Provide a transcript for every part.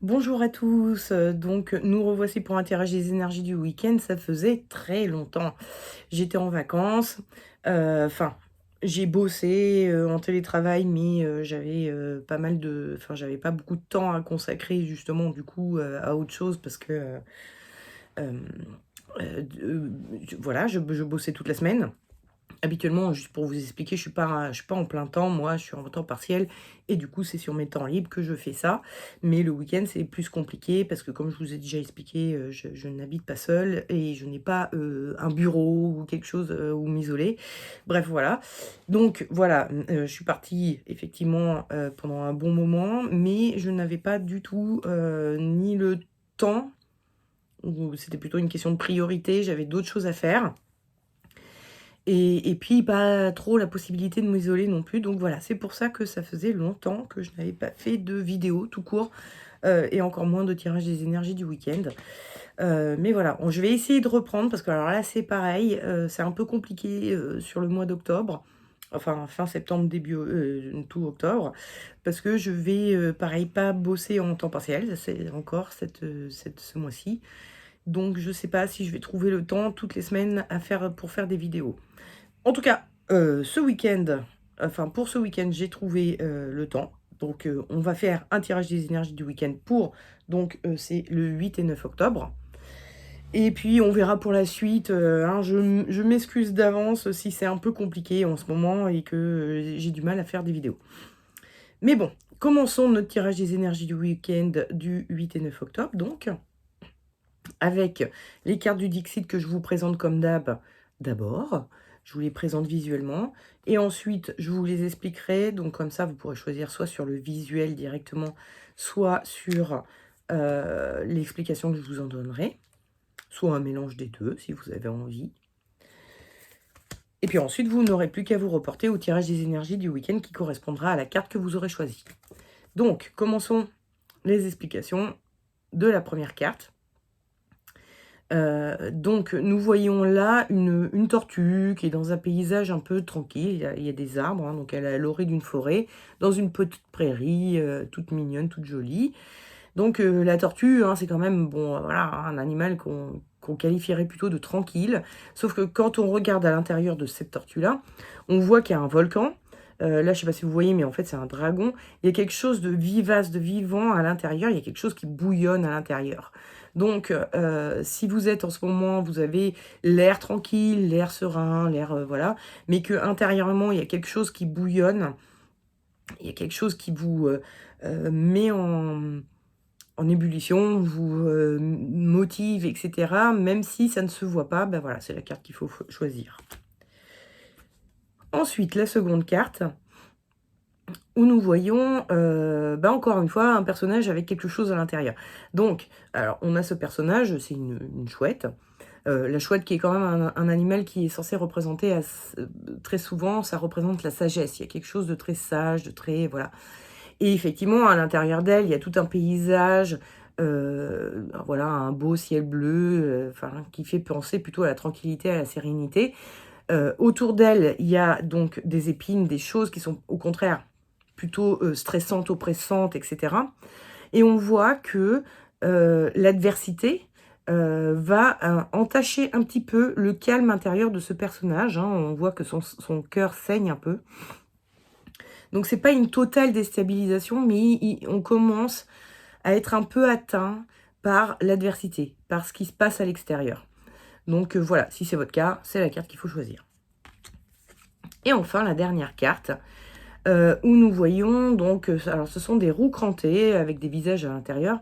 Bonjour à tous, donc nous revoici pour un tirage des énergies du week-end. Ça faisait très longtemps. J'étais en vacances, enfin, j'ai bossé, en télétravail, mais j'avais, pas mal de enfin, j'avais pas beaucoup de temps à consacrer justement du coup, à autre chose parce que, hem, voilà, je bossais toute la semaine. Habituellement, juste pour vous expliquer, je suis pas en plein temps, moi, je suis en temps partiel et du coup, c'est sur mes temps libres que je fais ça. Mais le week-end, c'est plus compliqué parce que comme je vous ai déjà expliqué, je n'habite pas seule et je n'ai pas, un bureau ou quelque chose, où m'isoler. Bref, voilà. Donc voilà, je suis partie effectivement, pendant un bon moment, mais je n'avais pas du tout, ni le temps ou c'était plutôt une question de priorité, j'avais d'autres choses à faire. Et puis pas trop la possibilité de m'isoler non plus, donc voilà, c'est pour ça que ça faisait longtemps que je n'avais pas fait de vidéo tout court, et encore moins de tirage des énergies du week-end. Mais voilà, je vais essayer de reprendre parce que alors là, c'est pareil, c'est un peu compliqué, sur le mois d'octobre, enfin fin septembre, début, tout octobre, parce que je vais, pareil, pas bosser en temps partiel, ça c'est encore ce mois-ci. Donc je sais pas si je vais trouver le temps toutes les semaines pour faire des vidéos. En tout cas, ce week-end, enfin pour ce week-end, j'ai trouvé, le temps. Donc, on va faire un tirage des énergies du week-end donc, c'est le 8 et 9 octobre. Et puis on verra pour la suite, hein, je m'excuse d'avance si c'est un peu compliqué en ce moment et que, j'ai du mal à faire des vidéos. Mais bon, commençons notre tirage des énergies du week-end du 8 et 9 octobre donc, avec les cartes du Dixit que je vous présente comme d'abord. Je vous les présente visuellement et ensuite je vous les expliquerai. Donc comme ça, vous pourrez choisir soit sur le visuel directement, soit sur l'explication que je vous en donnerai, soit un mélange des deux si vous avez envie. Et puis ensuite, vous n'aurez plus qu'à vous reporter au tirage des énergies du week-end qui correspondra à la carte que vous aurez choisie. Donc, commençons les explications de la première carte. Donc nous voyons là une tortue qui est dans un paysage un peu tranquille. Il y a des arbres, hein, donc elle est à l'orée d'une forêt, dans une petite prairie, toute mignonne, toute jolie. Donc la tortue, hein, c'est quand même, bon, voilà, un animal qu'on qualifierait plutôt de tranquille. Sauf que quand on regarde à l'intérieur de cette tortue-là, on voit qu'il y a un volcan. Là, je sais pas si vous voyez, mais en fait, c'est un dragon. Il y a quelque chose de vivace, de vivant à l'intérieur. Il y a quelque chose qui bouillonne à l'intérieur. Donc, si vous êtes en ce moment, vous avez l'air tranquille, l'air serein, l'air, voilà, mais que intérieurement il y a quelque chose qui bouillonne, il y a quelque chose qui vous met en ébullition, vous motive, etc. Même si ça ne se voit pas, ben voilà, c'est la carte qu'il faut choisir. Ensuite, la seconde carte, où nous voyons, encore une fois, un personnage avec quelque chose à l'intérieur. Donc, alors, on a ce personnage, c'est une chouette. La chouette qui est quand même un animal qui est censé représenter, très souvent, ça représente la sagesse. Il y a quelque chose de très sage, de très, voilà. Et effectivement, à l'intérieur d'elle, il y a tout un paysage, voilà, un beau ciel bleu, enfin, qui fait penser plutôt à la tranquillité, à la sérénité. Autour d'elle, il y a donc des épines, des choses qui sont au contraire plutôt stressantes, oppressantes, etc. Et on voit que l'adversité va entacher un petit peu le calme intérieur de ce personnage, hein. On voit que son cœur saigne un peu. Donc c'est pas une totale déstabilisation, mais on commence à être un peu atteint par l'adversité, par ce qui se passe à l'extérieur. Donc voilà, si c'est votre cas, c'est la carte qu'il faut choisir. Et enfin, la dernière carte, où nous voyons donc, alors ce sont des roues crantées avec des visages à l'intérieur.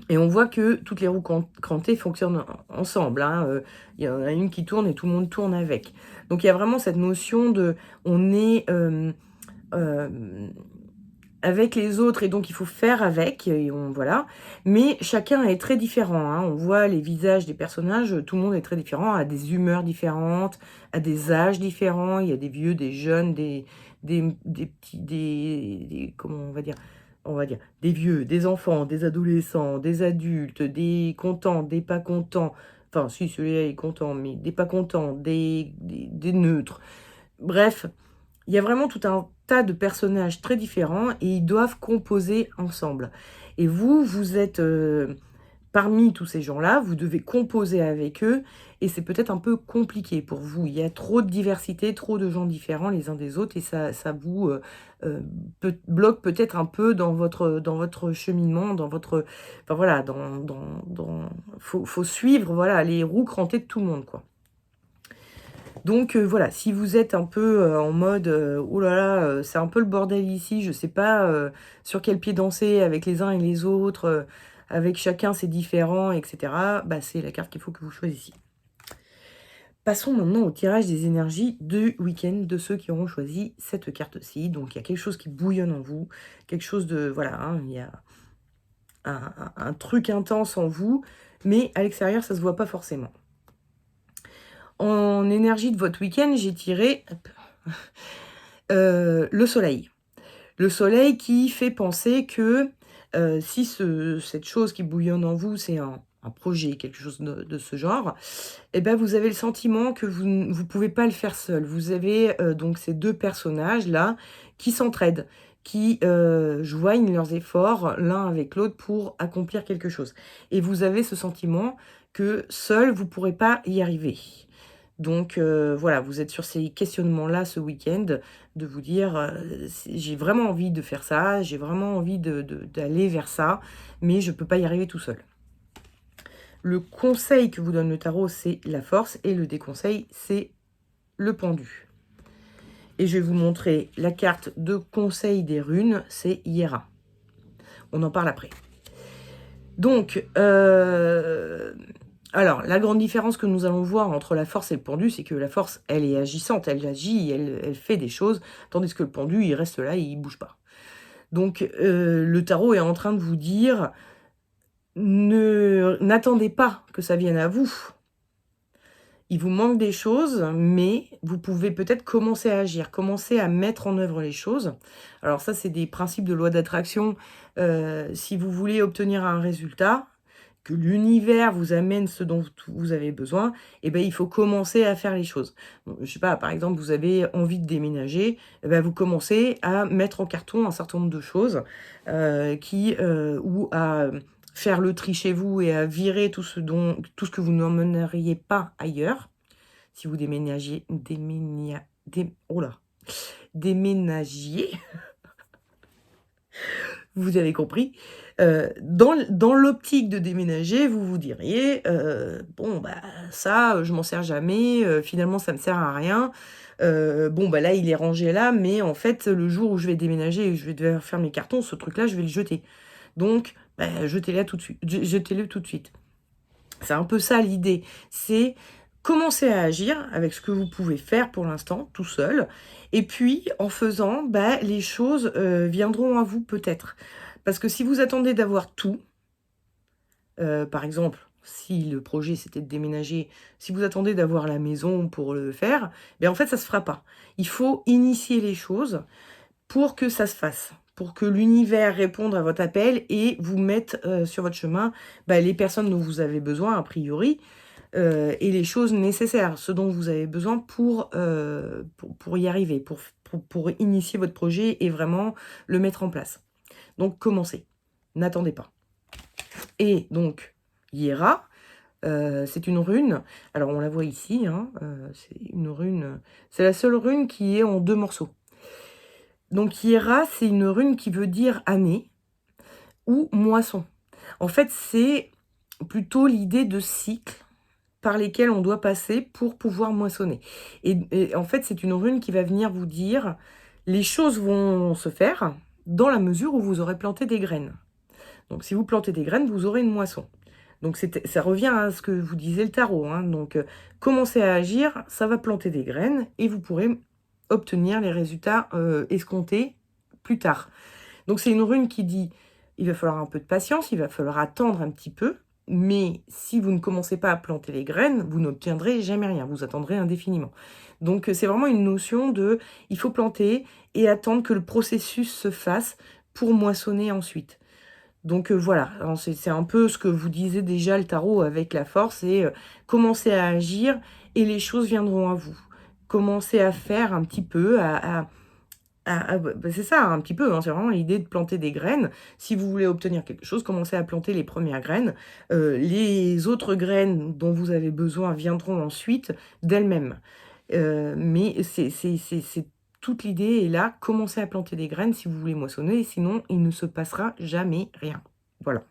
Et on voit que toutes les roues crantées fonctionnent ensemble, hein, il y en a une qui tourne et tout le monde tourne avec. Donc il y a vraiment cette notion de on est, avec les autres et donc il faut faire avec et voilà. Mais chacun est très différent, hein. On voit les visages des personnages, tout le monde est très différent, a des humeurs différentes, a des âges différents. Il y a des vieux, des jeunes, des petits, comment on va dire des vieux, des enfants, des adolescents, des adultes, des contents, des pas contents. Enfin, si celui-là est content, mais des pas contents, des neutres. Bref, il y a vraiment tout un tas de personnages très différents et ils doivent composer ensemble. Et vous, vous êtes parmi tous ces gens-là, vous devez composer avec eux et c'est peut-être un peu compliqué pour vous. Il y a trop de diversité, trop de gens différents les uns des autres et ça vous bloque peut-être un peu dans votre cheminement, dans votre... Enfin voilà, faut suivre voilà, les roues crantées de tout le monde, quoi. Donc voilà, si vous êtes un peu en mode oh là là, c'est un peu le bordel ici, je sais pas sur quel pied danser avec les uns et les autres, avec chacun c'est différent, etc. Bah, c'est la carte qu'il faut que vous choisissiez. Passons maintenant au tirage des énergies du week-end de ceux qui auront choisi cette carte-ci. Donc il y a quelque chose qui bouillonne en vous, quelque chose de... Voilà, hein, il y a un truc intense en vous, mais à l'extérieur ça se voit pas forcément. En énergie de votre week-end, j'ai tiré le soleil. Le soleil qui fait penser que si cette chose qui bouillonne en vous, c'est un projet, quelque chose de ce genre, eh ben, vous avez le sentiment que vous ne pouvez pas le faire seul. Vous avez donc ces deux personnages-là qui s'entraident, qui joignent leurs efforts l'un avec l'autre pour accomplir quelque chose. Et vous avez ce sentiment que seul, vous ne pourrez pas y arriver. Donc voilà, vous êtes sur ces questionnements-là ce week-end, de vous dire j'ai vraiment envie de faire ça, j'ai vraiment envie d'aller vers ça, mais je ne peux pas y arriver tout seul. Le conseil que vous donne le tarot, c'est la force, et le déconseil, c'est le pendu. Et je vais vous montrer la carte de conseil des runes, c'est Hiera. On en parle après. Donc, alors, la grande différence que nous allons voir entre la force et le pendu, c'est que la force, elle est agissante, elle agit, elle fait des choses, tandis que le pendu, il reste là et il bouge pas. Donc, le tarot est en train de vous dire, n'attendez pas que ça vienne à vous. Il vous manque des choses, mais vous pouvez peut-être commencer à agir, commencer à mettre en œuvre les choses. Alors ça, c'est des principes de loi d'attraction. Si vous voulez obtenir un résultat, que l'univers vous amène ce dont vous avez besoin, eh ben, il faut commencer à faire les choses. Bon, je sais pas, par exemple, vous avez envie de déménager, eh ben, vous commencez à mettre en carton un certain nombre de choses ou à faire le tri chez vous et à virer tout ce que vous n'emmèneriez pas ailleurs. Si vous déménagiez, vous avez compris. Dans l'optique de déménager, vous vous diriez, bon, bah, ça, je m'en sers jamais, finalement, ça me sert à rien. Bon, bah, là, il est rangé là, mais en fait, le jour où je vais déménager et je vais devoir faire mes cartons, ce truc-là, je vais le jeter. Donc, bah, jetez-le tout de suite. Jetez-le tout de suite. C'est un peu ça l'idée. C'est commencer à agir avec ce que vous pouvez faire pour l'instant, tout seul. Et puis, en faisant, bah, les choses viendront à vous peut-être. Parce que si vous attendez d'avoir tout, par exemple, si le projet c'était de déménager, si vous attendez d'avoir la maison pour le faire, ben en fait ça se fera pas. Il faut initier les choses pour que ça se fasse, pour que l'univers réponde à votre appel et vous mette sur votre chemin les personnes dont vous avez besoin a priori et les choses nécessaires, ce dont vous avez besoin pour y arriver, pour initier votre projet et vraiment le mettre en place. Donc commencez, n'attendez pas. Et donc, Hiera, c'est une rune, alors on la voit ici, hein, c'est une rune, c'est la seule rune qui est en 2 morceaux. Donc Hiera, c'est une rune qui veut dire année ou moisson. En fait, c'est plutôt l'idée de cycle par lesquels on doit passer pour pouvoir moissonner. Et en fait, c'est une rune qui va venir vous dire, les choses vont se faire dans la mesure où vous aurez planté des graines. Donc si vous plantez des graines, vous aurez une moisson. Donc ça revient à ce que vous disait le tarot. Hein. Donc commencez à agir, ça va planter des graines et vous pourrez obtenir les résultats escomptés plus tard. Donc c'est une rune qui dit, il va falloir un peu de patience, il va falloir attendre un petit peu, mais si vous ne commencez pas à planter les graines, vous n'obtiendrez jamais rien, vous attendrez indéfiniment. Donc c'est vraiment une notion de, il faut planter et attendre que le processus se fasse pour moissonner ensuite. Donc voilà, c'est un peu ce que vous disait déjà le tarot avec la force, et commencez à agir et les choses viendront à vous. Commencez à faire un petit peu, à C'est ça, un petit peu, hein, c'est vraiment l'idée de planter des graines. Si vous voulez obtenir quelque chose, commencez à planter les premières graines. Les autres graines dont vous avez besoin viendront ensuite d'elles-mêmes. Mais c'est toute l'idée est là, commencez à planter des graines si vous voulez moissonner, sinon il ne se passera jamais rien. Voilà.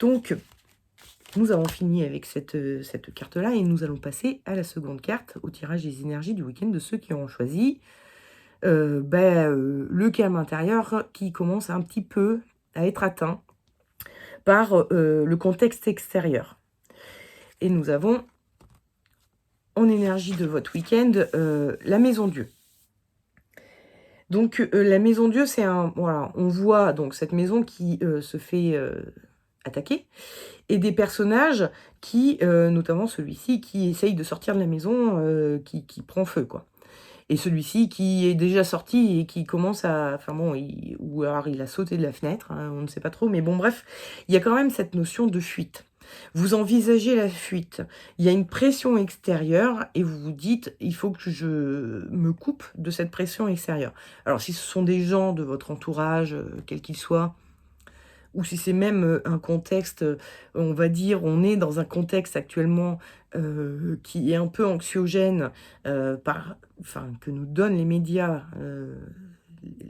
Donc, nous avons fini avec cette carte-là et nous allons passer à la seconde carte, au tirage des énergies du week-end de ceux qui auront choisi le calme intérieur qui commence un petit peu à être atteint par le contexte extérieur. Et nous avons en énergie de votre week-end la maison Dieu. Donc la maison Dieu, c'est un... Voilà, on voit donc cette maison qui se fait attaquer, et des personnages qui, notamment celui-ci, qui essaye de sortir de la maison, qui prend feu, quoi. Et celui-ci qui est déjà sorti et qui commence à... Enfin bon, ou alors il a sauté de la fenêtre, hein, on ne sait pas trop, mais bon bref, il y a quand même cette notion de fuite. Vous envisagez la fuite. Il y a une pression extérieure et vous vous dites, il faut que je me coupe de cette pression extérieure. Alors si ce sont des gens de votre entourage, quel qu'il soit, ou si c'est même un contexte, on va dire, on est dans un contexte actuellement qui est un peu anxiogène, que nous donnent les médias,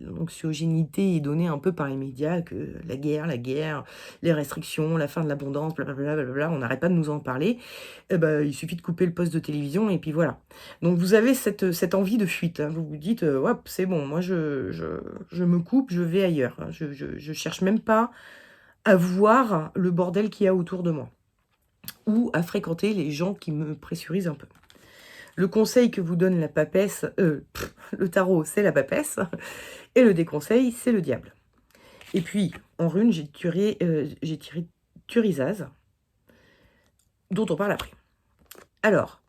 l'anxiogénité est donnée un peu par les médias, que la guerre, les restrictions, la fin de l'abondance, blablabla, blablabla, on n'arrête pas de nous en parler. Eh ben, il suffit de couper le poste de télévision et puis voilà. Donc vous avez cette envie de fuite, hein. Vous vous dites, ouais, c'est bon, moi je me coupe, je vais ailleurs, hein. Je cherche même pas à voir le bordel qu'il y a autour de moi ou à fréquenter les gens qui me pressurisent un peu. Le conseil que vous donne la papesse, le tarot, c'est la papesse, et le déconseil, c'est le diable. Et puis, en rune, j'ai tiré Turisaz, dont on parle après. Alors,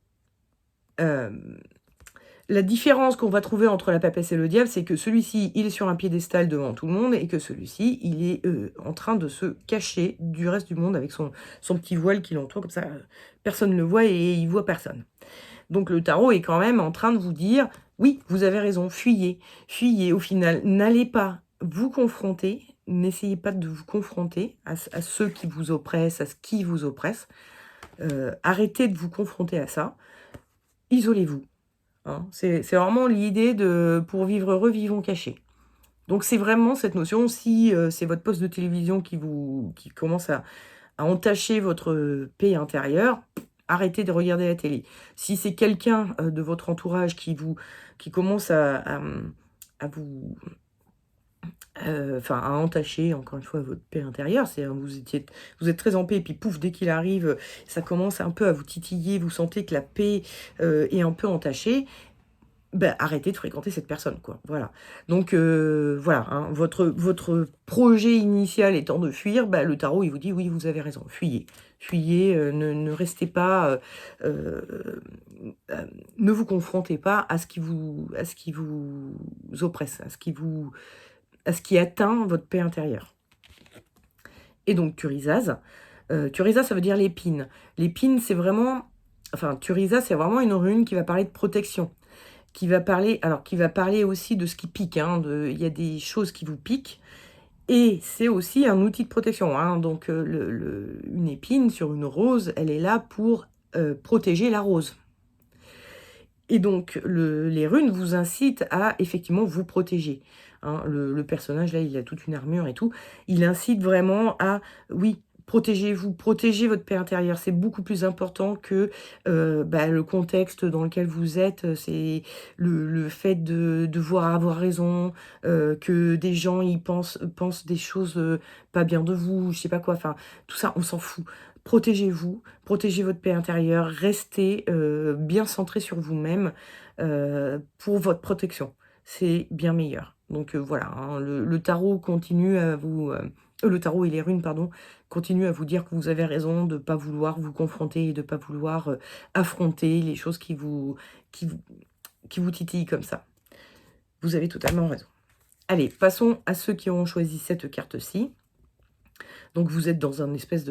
la différence qu'on va trouver entre la papesse et le diable, c'est que celui-ci, il est sur un piédestal devant tout le monde, et que celui-ci, il est en train de se cacher du reste du monde avec son petit voile qui l'entoure, comme ça, personne ne le voit et il voit personne. Donc le tarot est quand même en train de vous dire, oui, vous avez raison, fuyez, fuyez. Au final, n'allez pas vous confronter, n'essayez pas de vous confronter à ceux qui vous oppressent, à ce qui vous oppresse. Arrêtez de vous confronter à ça. Isolez-vous. Hein. C'est vraiment l'idée de pour vivre heureux, vivons cachés. Donc c'est vraiment cette notion, si c'est votre poste de télévision qui commence à entacher votre paix intérieure, arrêtez de regarder la télé. Si c'est quelqu'un de votre entourage qui commence à vous... à entacher, encore une fois, votre paix intérieure, c'est vous êtes très en paix, et puis pouf, dès qu'il arrive, ça commence un peu à vous titiller, vous sentez que la paix est un peu entachée, ben, arrêtez de fréquenter cette personne, quoi. Voilà. Donc, voilà, hein, votre projet initial étant de fuir, ben, le tarot, il vous dit, oui, vous avez raison, fuyez. Fuyez, ne restez pas... ne vous confrontez pas à ce qui vous oppresse, à ce qui atteint votre paix intérieure. Et donc, Turisaz. Turisaz, ça veut dire l'épine. L'épine, c'est vraiment... Enfin, Turisaz, c'est vraiment une rune qui va parler de protection. Qui va parler aussi de ce qui pique. Hein, il y a des choses qui vous piquent. Et c'est aussi un outil de protection. Hein, donc, une épine sur une rose, elle est là pour protéger la rose. Et donc, les runes vous incitent à, effectivement, vous protéger. Hein, le personnage, là, il a toute une armure et tout. Il incite vraiment à, oui, protégez-vous, protégez votre paix intérieure. C'est beaucoup plus important que le contexte dans lequel vous êtes. C'est le fait de devoir avoir raison, que des gens ils pensent des choses pas bien de vous, je sais pas quoi. Enfin, tout ça, on s'en fout. Protégez-vous, protégez votre paix intérieure, restez bien centré sur vous-même pour votre protection. C'est bien meilleur. Donc voilà, hein, le tarot continue à vous... le tarot et les runes, pardon, continuent à vous dire que vous avez raison de ne pas vouloir vous confronter et de ne pas vouloir affronter les choses qui vous titillent comme ça. Vous avez totalement raison. Allez, passons à ceux qui ont choisi cette carte-ci. Donc vous êtes dans un espèce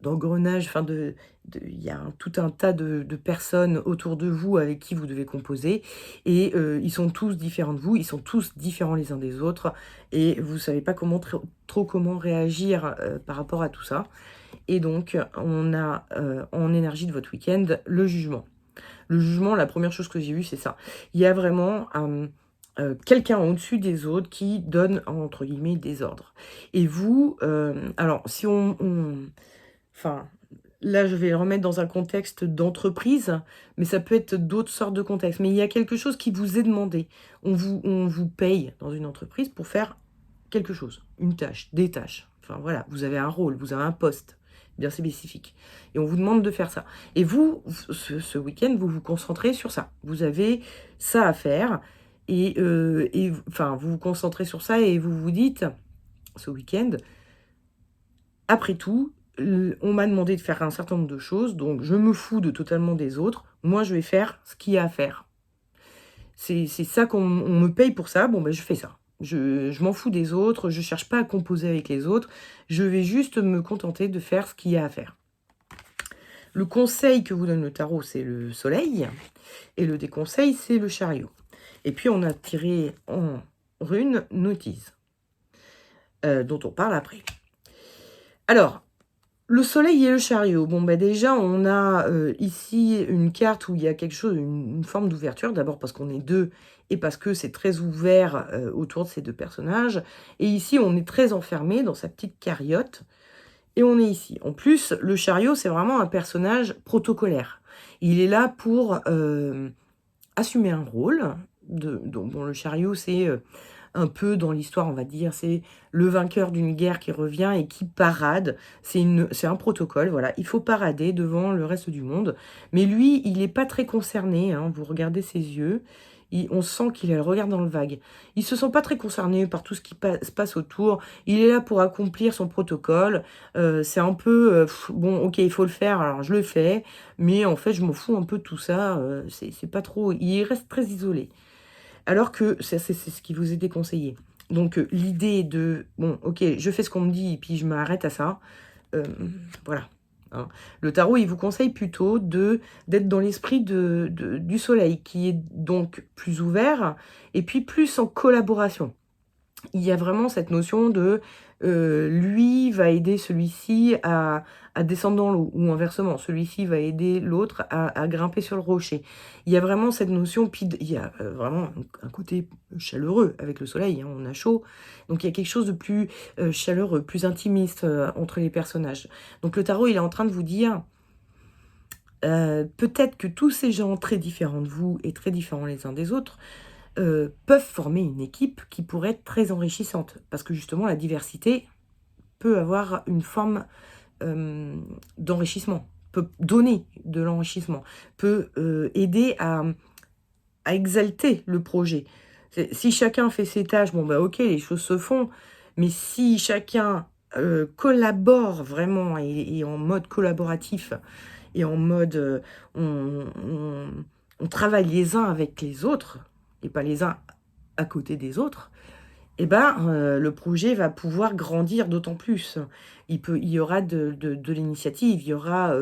d'engrenage, enfin il y a tout un tas de personnes autour de vous avec qui vous devez composer et ils sont tous différents de vous, ils sont tous différents les uns des autres et vous savez pas comment trop comment réagir, par rapport à tout ça et donc on a, en énergie de votre week-end, le jugement. Le jugement, la première chose que j'ai vue, c'est ça. Il y a vraiment, quelqu'un au-dessus des autres qui donne, entre guillemets, «des ordres» et vous, alors si enfin, là, je vais le remettre dans un contexte d'entreprise, mais ça peut être d'autres sortes de contextes. Mais il y a quelque chose qui vous est demandé. On vous paye dans une entreprise pour faire quelque chose, une tâche, des tâches. Enfin voilà, vous avez un rôle, vous avez un poste bien spécifique et on vous demande de faire ça et vous, ce week-end, vous vous concentrez sur ça. Vous avez ça à faire et enfin, vous vous concentrez sur ça et vous vous dites, ce week-end: «Après tout, on m'a demandé de faire un certain nombre de choses, donc je me fous de totalement des autres. Moi, je vais faire ce qu'il y a à faire. C'est ça on me paye pour ça, bon, ben, je fais ça. Je m'en fous des autres, je cherche pas à composer avec les autres, je vais juste me contenter de faire ce qu'il y a à faire». Le conseil que vous donne le tarot, c'est le soleil et le déconseil, c'est le chariot. Et puis on a tiré en rune notice, dont on parle après. Alors, le soleil et le chariot. Bon, bah, déjà, on a, ici une carte où il y a quelque chose, une forme d'ouverture. D'abord parce qu'on est 2 et parce que c'est très ouvert, autour de ces 2 personnages. Et ici, on est très enfermé dans sa petite carriote et on est ici. En plus, le chariot, c'est vraiment un personnage protocolaire. Il est là pour, assumer un rôle donc bon, le chariot, c'est, un peu dans l'histoire, on va dire, c'est le vainqueur d'une guerre qui revient et qui parade. C'est un protocole, voilà. Il faut parader devant le reste du monde. Mais lui, il n'est pas très concerné, hein. Vous regardez ses yeux, on sent qu'il a le regard dans le vague. Il se sent pas très concerné par tout ce qui se passe autour. Il est là pour accomplir son protocole. C'est un peu, bon, ok, il faut le faire, alors je le fais. Mais en fait, je m'en fous un peu de tout ça. C'est pas trop. Il reste très isolé. Alors que c'est ce qui vous est déconseillé. Donc l'idée de: «Bon, OK, je fais ce qu'on me dit et puis je m'arrête à ça», voilà, hein. Le tarot, il vous conseille plutôt d'être dans l'esprit du soleil, qui est donc plus ouvert et puis plus en collaboration. Il y a vraiment cette notion de, lui va aider celui-ci à descendre dans l'eau ou inversement, celui-ci va aider l'autre à grimper sur le rocher. Il y a vraiment cette notion, puis il y a, vraiment un côté chaleureux avec le soleil, hein, on a chaud. Donc il y a quelque chose de plus, chaleureux, plus intimiste, entre les personnages. Donc le tarot, il est en train de vous dire, peut-être que tous ces gens très différents de vous et très différents les uns des autres, peuvent former une équipe qui pourrait être très enrichissante. Parce que justement, la diversité peut avoir une forme, d'enrichissement, peut donner de l'enrichissement, peut, aider à exalter le projet. Si chacun fait ses tâches, bon, bah, OK, les choses se font, mais si chacun, collabore vraiment et en mode collaboratif et en mode, on travaille les uns avec les autres et pas les uns à côté des autres, et ben, le projet va pouvoir grandir d'autant plus. Il y aura de l'initiative, il y aura,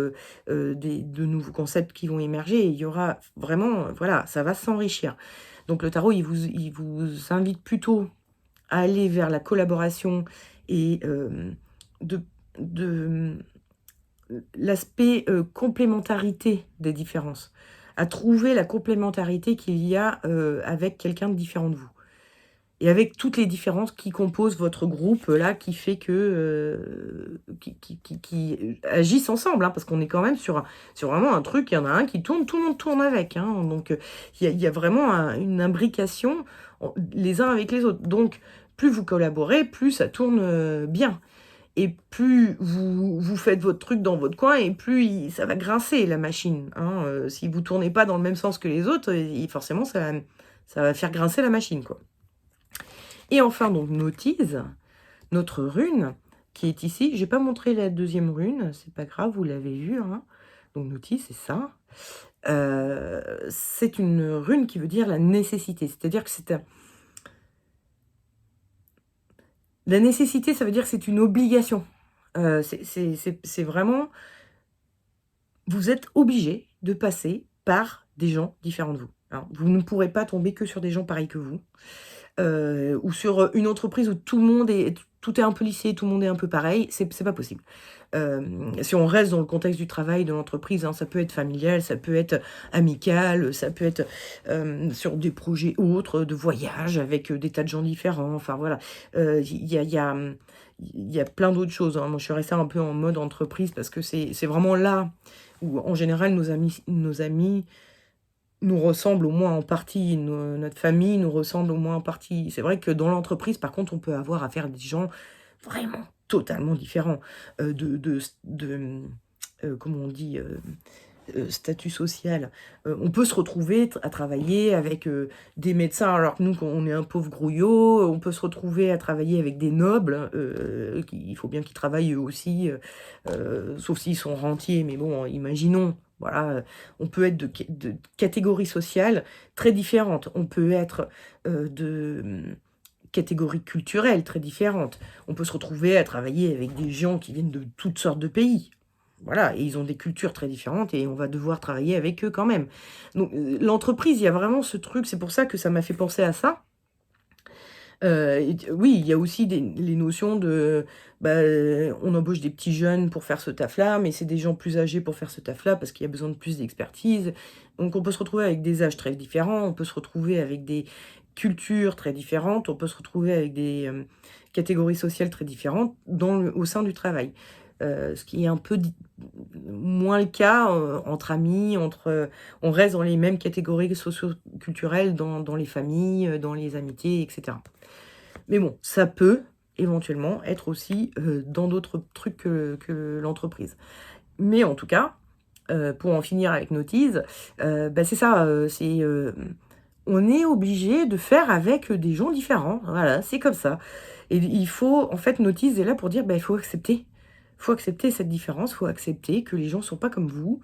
de nouveaux concepts qui vont émerger, il y aura vraiment, voilà, ça va s'enrichir. Donc le tarot, il vous invite plutôt à aller vers la collaboration et de de, l'aspect, complémentarité des différences, à trouver la complémentarité qu'il y a, avec quelqu'un de différent de vous. Et avec toutes les différences qui composent votre groupe, là, qui fait que, qui agissent ensemble, hein, parce qu'on est quand même sur vraiment un truc, il y en a un qui tourne, tout le monde tourne avec, hein. Donc, il y a vraiment une imbrication les uns avec les autres. Donc, plus vous collaborez, plus ça tourne, bien. Et plus vous faites votre truc dans votre coin et plus ça va grincer la machine, hein. Si vous tournez pas dans le même sens que les autres, forcément ça va faire grincer la machine, quoi. Et enfin, donc, notice, notre rune, qui est ici. J'ai pas montré la deuxième rune, c'est pas grave, vous l'avez vu, hein. Donc notice, c'est ça. C'est une rune qui veut dire la nécessité. C'est-à-dire que la nécessité, ça veut dire que c'est une obligation. C'est vraiment vous êtes obligé de passer par des gens différents de vous, hein. Vous ne pourrez pas tomber que sur des gens pareils que vous, ou sur, une entreprise où tout est un peu lissé, tout le monde est un peu pareil, c'est pas possible. Si on reste dans le contexte du travail, de l'entreprise, hein, ça peut être familial, ça peut être amical, ça peut être, sur des projets autres, de voyage avec, des tas de gens différents, enfin voilà. Il y a plein d'autres choses, hein. Moi, je suis restée un peu en mode entreprise parce que c'est vraiment là où, en général, nos amis nous ressemblent au moins en partie, notre famille nous ressemble au moins en partie. C'est vrai que dans l'entreprise, par contre, on peut avoir affaire à des gens vraiment totalement différents, comment on dit? Statut social. On peut se retrouver à travailler avec, des médecins alors que nous, quand on est un pauvre grouillot, on peut se retrouver à travailler avec des nobles, il faut bien qu'ils travaillent eux aussi, sauf s'ils sont rentiers, mais bon, imaginons, voilà, on peut être de catégories sociales très différentes. On peut être, catégories culturelles très différentes. On peut se retrouver à travailler avec des gens qui viennent de toutes sortes de pays. Voilà, et ils ont des cultures très différentes et on va devoir travailler avec eux quand même. Donc, l'entreprise, il y a vraiment ce truc, c'est pour ça que ça m'a fait penser à ça. Oui, il y a aussi les notions de, bah, on embauche des petits jeunes pour faire ce taf-là, mais c'est des gens plus âgés pour faire ce taf-là parce qu'il y a besoin de plus d'expertise. Donc on peut se retrouver avec des âges très différents, on peut se retrouver avec des cultures très différentes, on peut se retrouver avec des, catégories sociales très différentes au sein du travail. Ce qui est un peu moins le cas, entre amis, on reste dans les mêmes catégories socio-culturelles dans les familles, dans les amitiés, et cetera. Mais bon, ça peut éventuellement être aussi, dans d'autres trucs que l'entreprise. Mais en tout cas, pour en finir avec nos teases, bah, c'est ça, on est obligé de faire avec, des gens différents. Voilà, c'est comme ça. Et il faut en fait, nos teases est là pour dire, bah, il faut accepter. Faut accepter cette différence, faut accepter que les gens sont pas comme vous,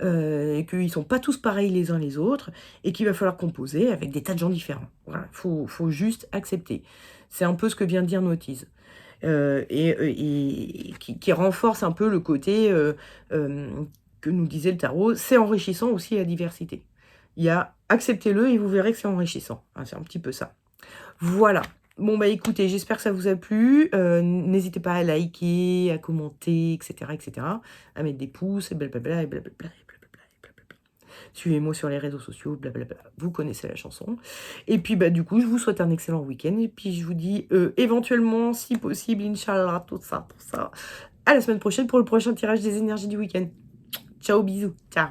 et qu'ils sont pas tous pareils les uns les autres et qu'il va falloir composer avec des tas de gens différents. Voilà, faut juste accepter. C'est un peu ce que vient de dire Notice, et qui renforce un peu le côté, que nous disait le tarot, c'est enrichissant aussi la diversité. Il y a acceptez-le et vous verrez que c'est enrichissant. Hein, c'est un petit peu ça. Voilà. Bon, bah écoutez, j'espère que ça vous a plu. N'hésitez pas à liker, à commenter, etc., etc., à mettre des pouces, et blablabla, et blablabla, et blablabla, et blablabla. Suivez-moi sur les réseaux sociaux, blablabla. Vous connaissez la chanson. Et puis, bah, du coup, je vous souhaite un excellent week-end. Et puis, je vous dis, éventuellement, si possible, Inch'Allah, tout ça, à la semaine prochaine pour le prochain tirage des énergies du week-end. Ciao, bisous. Ciao.